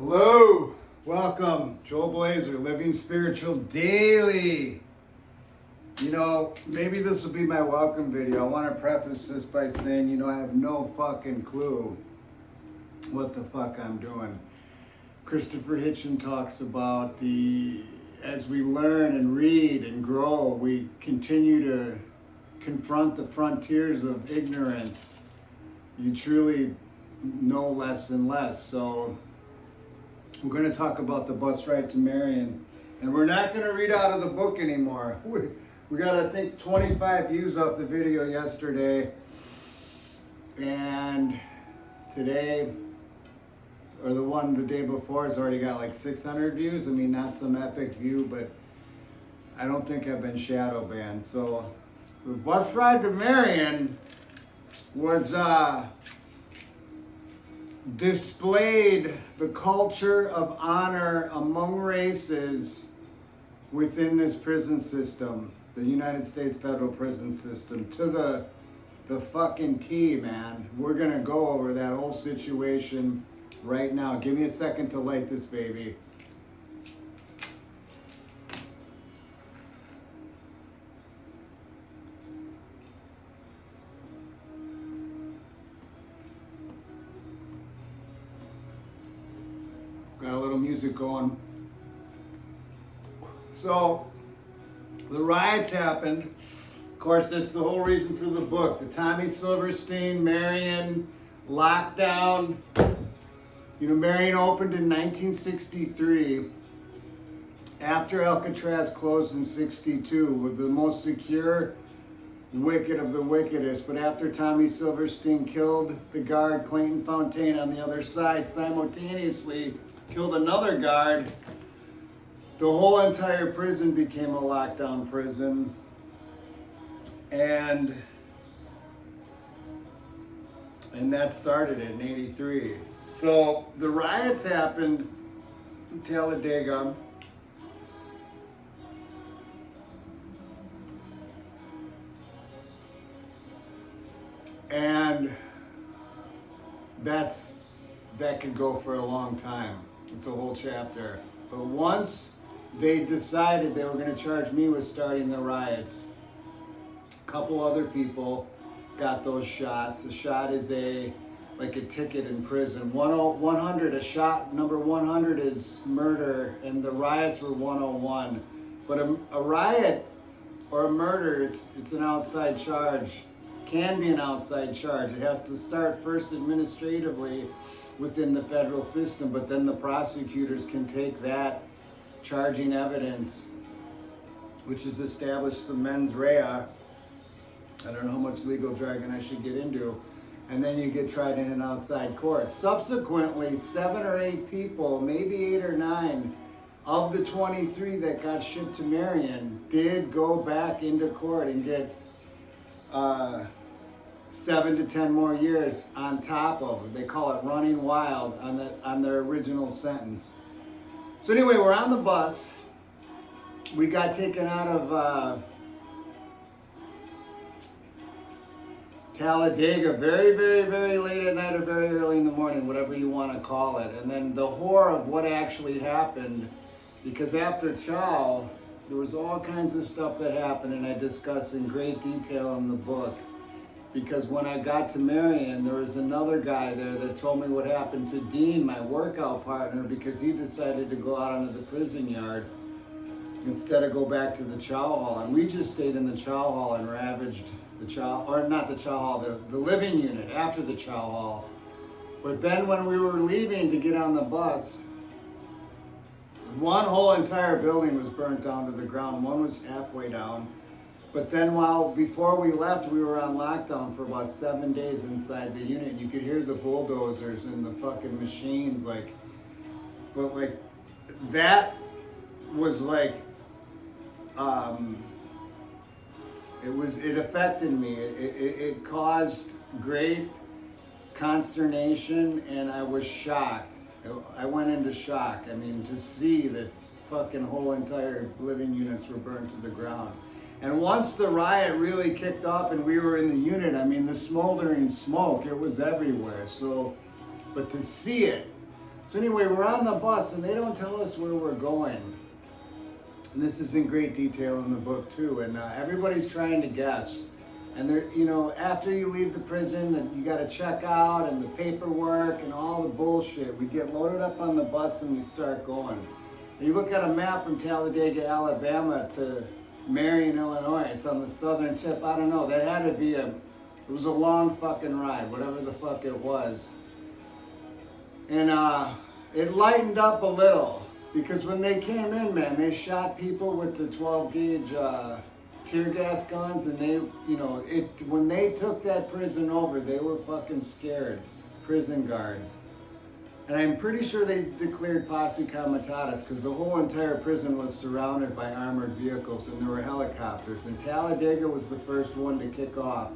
Hello, welcome, Joel Blazer, Living Spiritual Daily. You know, maybe this will be my welcome video. I want to preface this by saying, I have no fucking clue what the fuck I'm doing. Christopher Hitchin talks about as we learn and read and grow, we continue to confront the frontiers of ignorance. You truly know less and less. So we're going to talk about the bus ride to Marion, and we're not going to read out of the book anymore. We got, I think, 25 views off the video yesterday, and today, or the one the day before, has already got like 600 views. I mean, not some epic view, but I don't think I've been shadow banned. So the bus ride to Marion was displayed the culture of honor among races within this prison system, the United States federal prison system, to the fucking T, man. We're gonna go over that whole situation right now. Give me a second to light this baby. Got a little music going. So, the riots happened. Of course, that's the whole reason for the book. The Tommy Silverstein, Marion lockdown. Marion opened in 1963 after Alcatraz closed in 62 with the most secure wicked of the wickedest. But after Tommy Silverstein killed the guard Clayton Fontaine on the other side, simultaneously killed another guard, the whole entire prison became a lockdown prison. And that started it in 83. So the riots happened in Talladega. And that could go for a long time. It's a whole chapter. But once they decided they were going to charge me with starting the riots, a couple other people got those shots. The shot is like a ticket in prison. 100, a shot number 100 is murder, and the riots were 101. But a riot or a murder, it's an outside charge. Can be an outside charge. It has to start first administratively within the federal system, but then the prosecutors can take that charging evidence, which is established some mens rea. I don't know how much legal jargon I should get into. And then you get tried in an outside court. Subsequently, 7 or 8 people, maybe 8 or 9, of the 23 that got shipped to Marion did go back into court and get 7 to 10 more years on top of it. They call it running wild on their original sentence. So anyway, we're on the bus. We got taken out of Talladega very, very, very late at night or very early in the morning, whatever you want to call it. And then the horror of what actually happened, because after Chow, there was all kinds of stuff that happened, and I discuss in great detail in the book. Because when I got to Marion, there was another guy there that told me what happened to Dean, my workout partner, because he decided to go out onto the prison yard instead of go back to the chow hall. And we just stayed in the chow hall and ravaged the chow, or not the chow hall, the living unit after the chow hall. But then when we were leaving to get on the bus, one whole entire building was burnt down to the ground. One was halfway down. But then before we left, we were on lockdown for about 7 days inside the unit. You could hear the bulldozers and the fucking machines, that was like, it affected me. It caused great consternation, and I was shocked. I went into shock. I mean, to see that fucking whole entire living units were burned to the ground. And once the riot really kicked off and we were in the unit, I mean, the smoldering smoke, it was everywhere. So, but to see it So anyway, we're on the bus and they don't tell us where we're going. And this is in great detail in the book too. And everybody's trying to guess. And they're, you know, after you leave the prison, that you got to check out and the paperwork and all the bullshit. We get loaded up on the bus and we start going. And you look at a map from Talladega, Alabama to Marion, Illinois. It's on the southern tip. I don't know. That had to be it was a long fucking ride, whatever the fuck it was. And it lightened up a little because when they came in, man, they shot people with the 12 gauge tear gas guns, and they, you know, when they took that prison over, they were fucking scared, prison guards. And I'm pretty sure they declared posse comitatus because the whole entire prison was surrounded by armored vehicles and there were helicopters. And Talladega was the first one to kick off.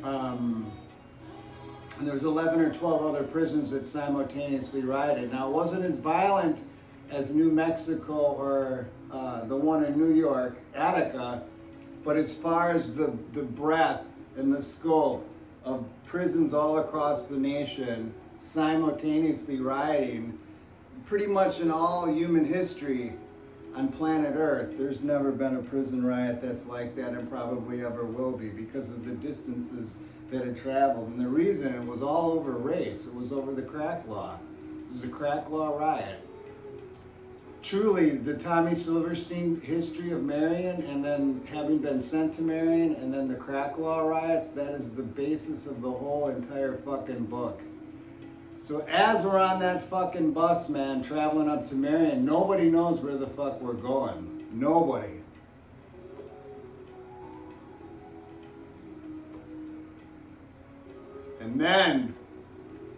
And there was 11 or 12 other prisons that simultaneously rioted. Now, it wasn't as violent as New Mexico or the one in New York, Attica, but as far as the breadth and the scope of prisons all across the nation simultaneously rioting, pretty much in all human history on planet Earth, there's never been a prison riot that's like that and probably ever will be because of the distances that it traveled. And the reason, it was all over race. It was over the crack law. It was a crack law riot. Truly, the Tommy Silverstein history of Marion, and then having been sent to Marion, and then the crack law riots, that is the basis of the whole entire fucking book. So as we're on that fucking bus, man, traveling up to Marion, nobody knows where the fuck we're going. Nobody. And then,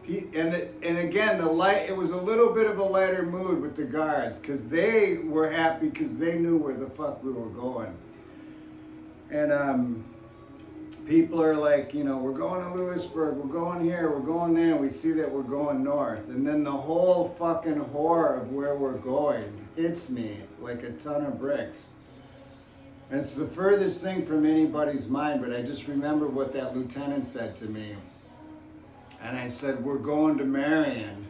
and again, it was a little bit of a lighter mood with the guards because they were happy because they knew where the fuck we were going. And people are like, you know, we're going to Lewisburg, we're going here, we're going there, and we see that we're going north. And then the whole fucking horror of where we're going hits me like a ton of bricks. And it's the furthest thing from anybody's mind, but I just remember what that lieutenant said to me. And I said, we're going to Marion.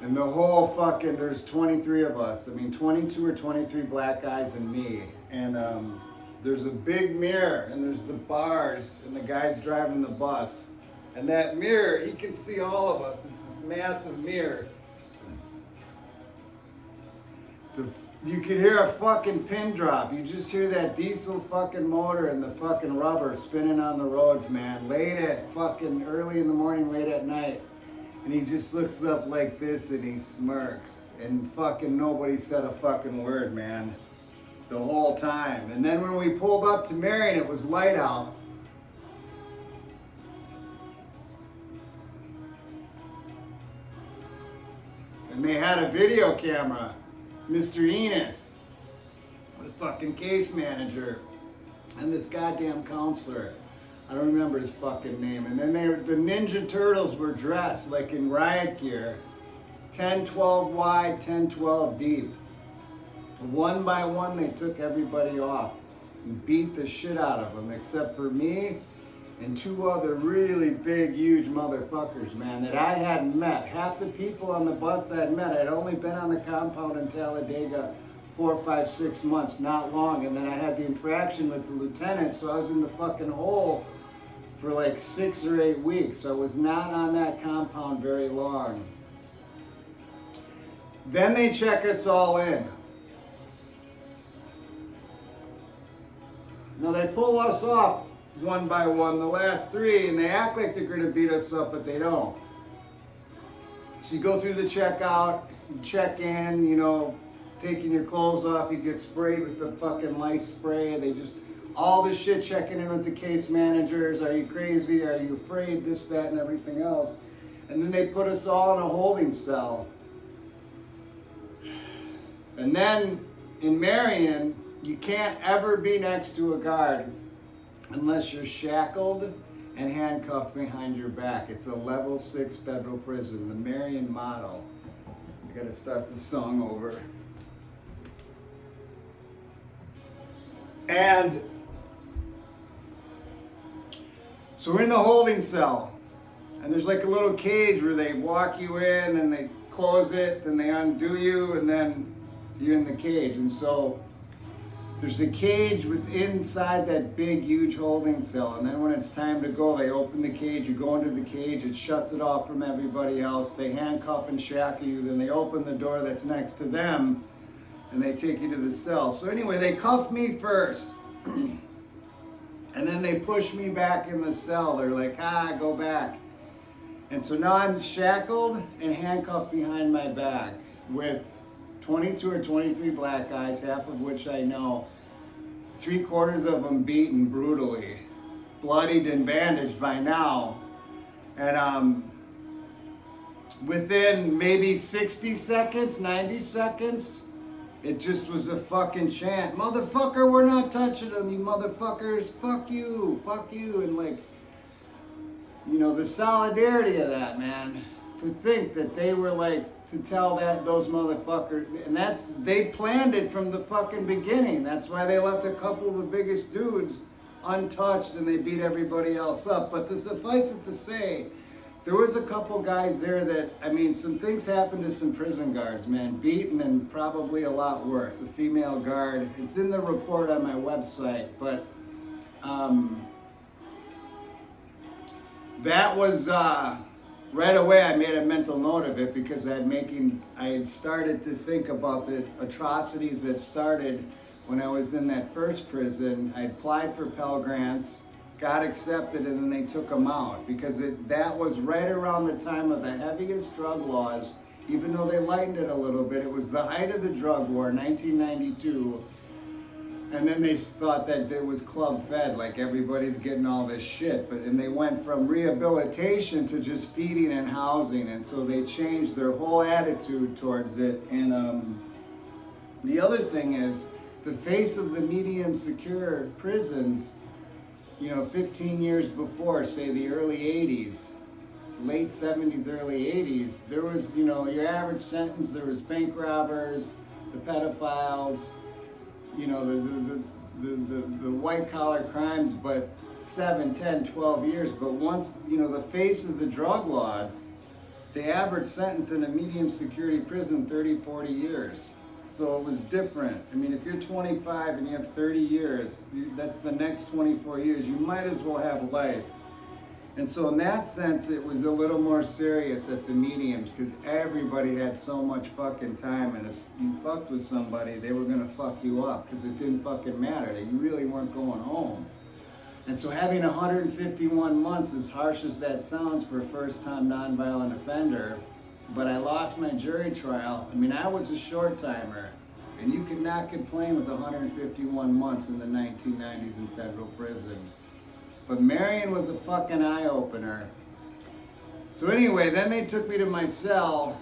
And the whole fucking, there's 23 of us. I mean, 22 or 23 black guys and me. And there's a big mirror, and there's the bars, and the guy's driving the bus. And that mirror, he can see all of us. It's this massive mirror. You could hear a fucking pin drop. You just hear that diesel fucking motor and the fucking rubber spinning on the roads, man. Late at fucking early in the morning, late at night. And he just looks up like this and he smirks. And fucking nobody said a fucking word, man. The whole time. And then when we pulled up to Marion, it was light out. And they had a video camera. Mr. Enos, the fucking case manager, and this goddamn counselor. I don't remember his fucking name. And then the Ninja Turtles were dressed like in riot gear, 10-12 wide, 10-12 deep. One by one, they took everybody off and beat the shit out of them, except for me and two other really big, huge motherfuckers, man, that I hadn't met. Half the people on the bus I'd met. I'd only been on the compound in Talladega 4, 5, 6 months, not long. And then I had the infraction with the lieutenant, so I was in the fucking hole for like 6 or 8 weeks. So I was not on that compound very long. Then they check us all in. Now they pull us off one by one, the last 3, and they act like they're going to beat us up, but they don't. So you go through the checkout, you check in, you know, taking your clothes off, you get sprayed with the fucking lice spray. They just, all this shit, checking in with the case managers. Are you crazy? Are you afraid? This, that, and everything else. And then they put us all in a holding cell. And then in Marion, you can't ever be next to a guard unless you're shackled and handcuffed behind your back. It's a level 6 federal prison, the Marion model. I gotta start the song over. And so we're in the holding cell. And there's like a little cage where they walk you in and they close it, then they undo you, and then you're in the cage. And so there's a cage inside that big, huge holding cell. And then when it's time to go, they open the cage, you go into the cage, it shuts it off from everybody else. They handcuff and shackle you, then they open the door that's next to them, and they take you to the cell. So anyway, they cuff me first. And then they push me back in the cell. They're like, go back. And so now I'm shackled and handcuffed behind my back with 22 or 23 black guys, half of which I know. 3/4 of them beaten brutally, bloodied and bandaged by now. And within maybe 60 seconds, 90 seconds, it just was a fucking chant. Motherfucker, we're not touching them, you motherfuckers. Fuck you, and like, you know, the solidarity of that, man. To think that they were like, to tell those motherfuckers, and they planned it from the fucking beginning. That's why they left a couple of the biggest dudes untouched and they beat everybody else up. But to suffice it to say, there was a couple guys there that, I mean, some things happened to some prison guards, man. Beaten and probably a lot worse. A female guard. It's in the report on my website, but that was right away I made a mental note of it, because I had started to think about the atrocities that started when I was in that first prison. I applied for Pell Grants, got accepted, and then they took them out, because that was right around the time of the heaviest drug laws. Even though they lightened it a little bit, it was the height of the drug war, 1992. And then they thought that it was club fed, like everybody's getting all this shit. And they went from rehabilitation to just feeding and housing. And so they changed their whole attitude towards it. And the other thing is, the face of the medium secure prisons, 15 years before, say the early 80s, late 70s, early 80s, there was, your average sentence, there was bank robbers, the pedophiles, the white collar crimes, but 7, 10, 12 years. But once, the face of the drug laws, the average sentence in a medium security prison, 30, 40 years. So it was different. I mean, if you're 25 and you have 30 years, that's the next 24 years. You might as well have life. And so in that sense, it was a little more serious at the mediums, because everybody had so much fucking time, and if you fucked with somebody, they were gonna fuck you up, because it didn't fucking matter. You really weren't going home. And so having 151 months, as harsh as that sounds for a first-time nonviolent offender, but I lost my jury trial. I mean, I was a short timer, and you could not complain with 151 months in the 1990s in federal prison. But Marion was a fucking eye-opener. So anyway, then they took me to my cell,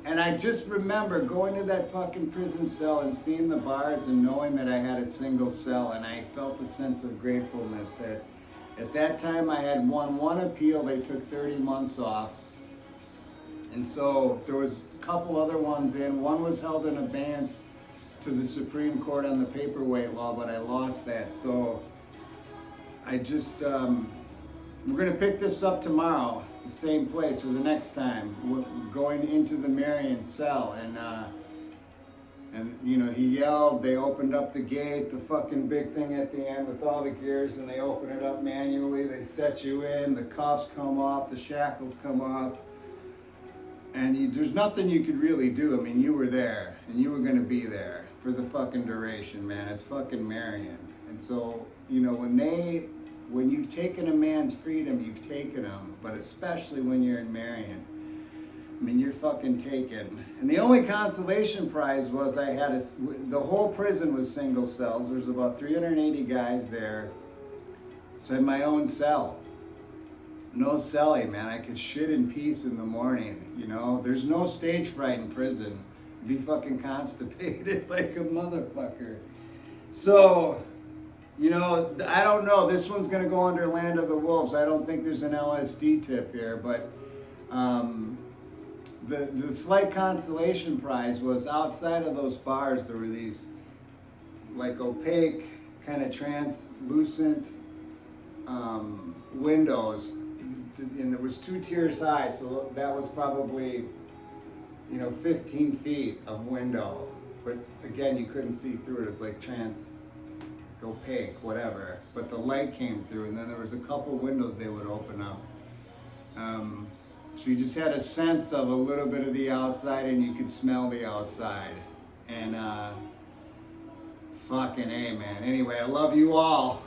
and I just remember going to that fucking prison cell and seeing the bars and knowing that I had a single cell, and I felt a sense of gratefulness that at that time I had won one appeal. They took 30 months off. And so there was a couple other ones in. One was held in abeyance to the Supreme Court on the paperweight law, but I lost that. So I just, we're gonna pick this up tomorrow, the same place, or the next time. We're going into the Marion cell, and he yelled, they opened up the gate, the fucking big thing at the end with all the gears, and they open it up manually, they set you in, the cuffs come off, the shackles come off, and there's nothing you could really do. I mean, you were there, and you were gonna be there for the fucking duration, man. It's fucking Marion. And so, when you've taken a man's freedom, you've taken him, but especially when you're in Marion, I mean, you're fucking taken. And the only consolation prize was the whole prison was single cells. There's about 380 guys there. So I had my own cell. No cellie, man. I could shit in peace in the morning, There's no stage fright in prison. Be fucking constipated like a motherfucker. So, I don't know. This one's going to go under Land of the Wolves. I don't think there's an LSD tip here, but the slight consolation prize was outside of those bars, there were these like opaque, kind of translucent windows and it was 2 tiers high, so that was probably, 15 feet of window. But again, you couldn't see through it. It's like opaque, whatever. But the light came through, and then there was a couple windows they would open up. So you just had a sense of a little bit of the outside, and you could smell the outside. And fucking A, man. Anyway, I love you all.